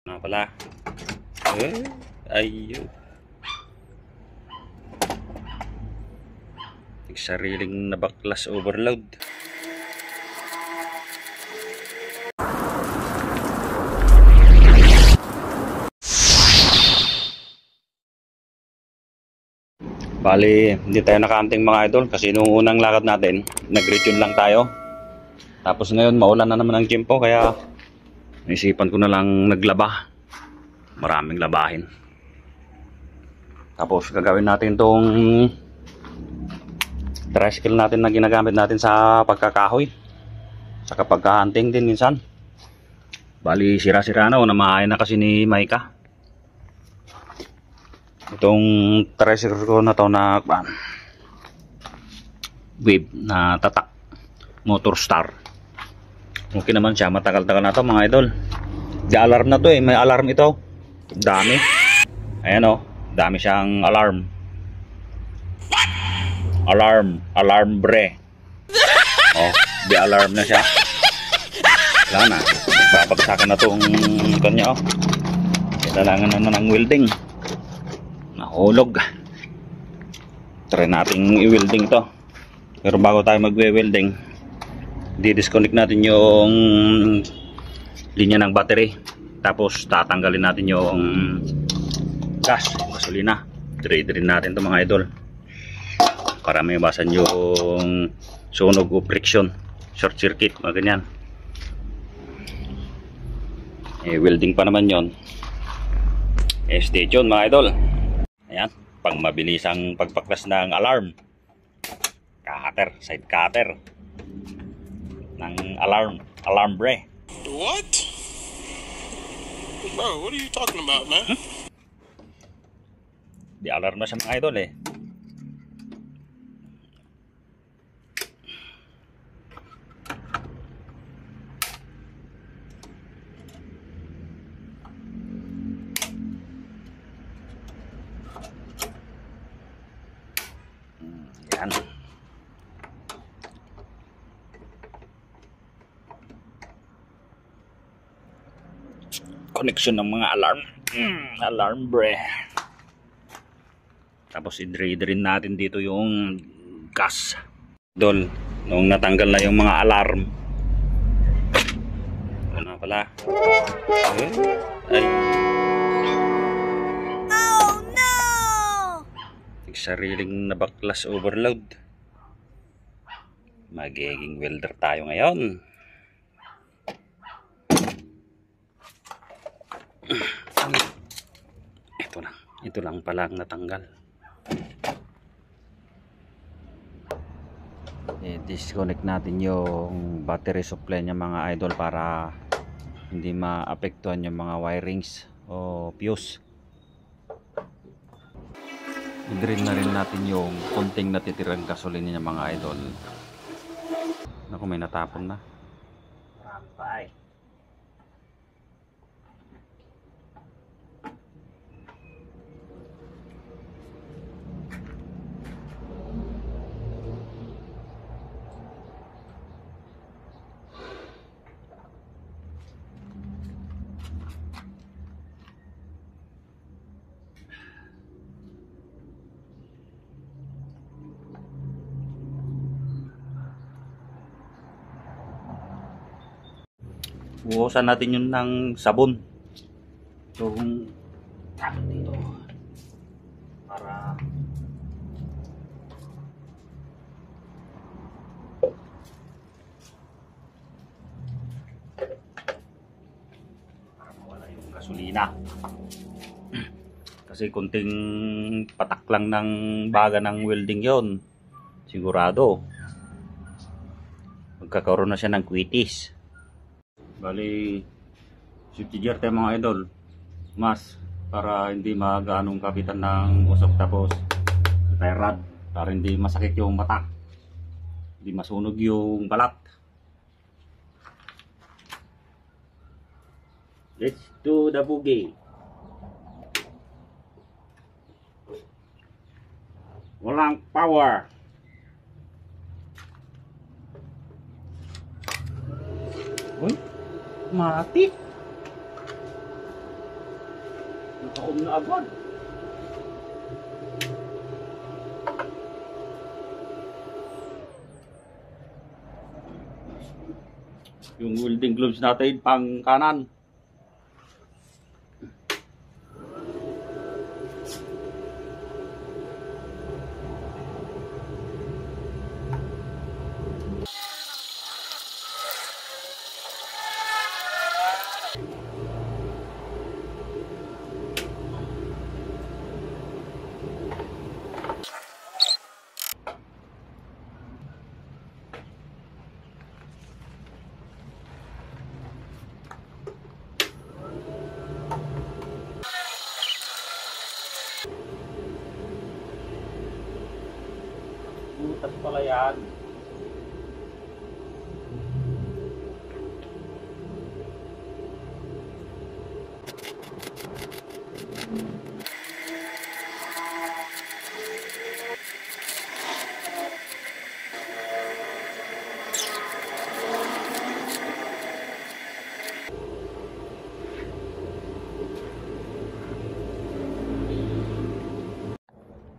Nga pala. Ayun. Sariling nabaklas overload. Bali, hindi tayo nakaanting mga idol kasi nung unang lakad natin, nag-retune lang tayo. Tapos ngayon maulan na naman ang tiempo kaya naisipan ko na lang naglaba. Maraming labahin. Tapos gagawin natin tong tricycle natin na ginagamit natin sa pagkakahoy. Sa pagka-hunting din minsan. Bali, sira-sira na o namahayan na kasi ni Maika. Itong tricycle ko na to na wave na tatak motor star. Okay naman siya, matagal-tagal na to mga idol. Di alarm na to eh, may alarm ito. Dami. Ayan o, dami siyang alarm. Alarm bre. Oh, di alarm na siya. Wala na, babagsakan na tong kanya oh. Kailangan naman ng welding. Nahulog. Try nating i-welding to. Pero bago tayo magwe-welding, di-disconnect natin yung linya ng battery. Tapos tatanggalin natin yung gas, gasolina. Dire-dire natin to mga idol. Para may iwasan yung sunog o friction, short circuit, mga ganyan. Welding pa naman yon. Stay tuned mga idol. Ayan, pang mabilisang pagpaklas ng alarm. Cutter, side cutter ng alarm bre. What? Bro, what are you talking about, man? Di alarm na siya mga idol eh. Yan. Connection ng mga alarm. Alarm bre. Tapos i-drain natin dito yung gas. Dol, nung natanggal na yung mga alarm. Ano pala? Ay. Oh no! Sariling nabaklas overload. Magiging welder tayo ngayon. Ito lang pala ang natanggal. I-disconnect natin yung battery supply niya mga idol para hindi maapektuhan yung mga wirings o fuse. I-drain na rin natin yung konting natitirang gasolina niya mga idol. Naku, may natapon na. Rampay. Buhusan natin yun ng sabon. Yung dito para mawala yung gasolina. Kasi kunting patak lang ng baga ng welding yon, sigurado magkakaroon na siya ng kwitis. Bali, safety gear tayo mga idol. Mas para hindi maganong kapitan ng usok, tapos tie rod para hindi masakit yung mata, hindi masunog yung balat. Let's do the boogie. Walang power. Uy, mati. Nakaum na agad. Yung welding gloves natin pang kanan. Butas pala yan.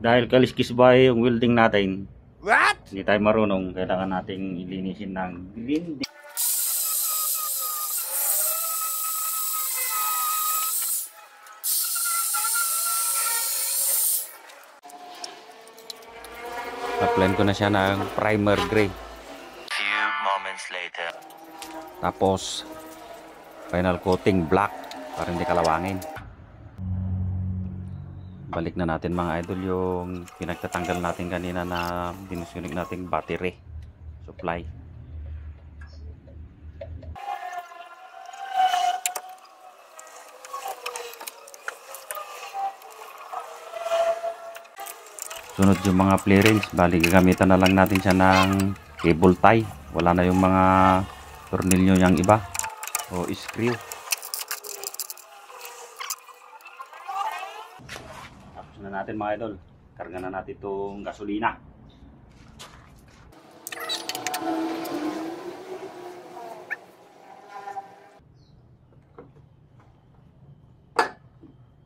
Dahil kaliskis ba yung welding natin, What? hindi tayo marunong, kailangan nating ilinisin ng grinding. Apply ko na siya ng primer gray. Few moments later. Tapos final coating black para hindi kalawangin. Balik na natin mga idol yung pinagtatanggal natin kanina na dinusunig nating battery supply. Sunod yung mga clearance, balik gamitan na lang natin siya ng cable tie. Wala na yung mga tornilyo yang iba o screw. Tapos na natin mga idol, karga na natin itong gasolina.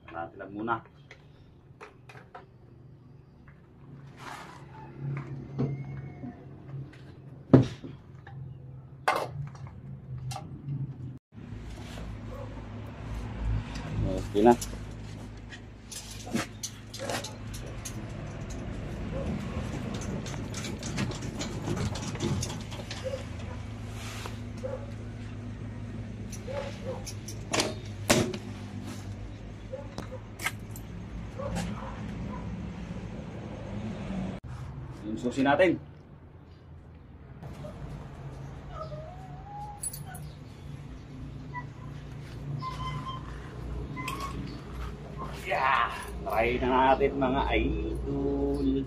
Natin lang muna. Okay na. Yung susi natin. Yeah, try na natin mga idol.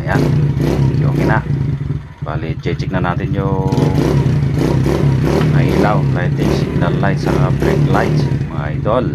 Ayan, okay na. Bali, check na natin yung ilaw, lighting signal lights sa brake lights mga idol.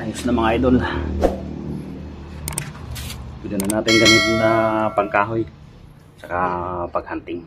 Ayos na mga idol. Pwede na natin gamitin na pangkahoy. Saka paghunting.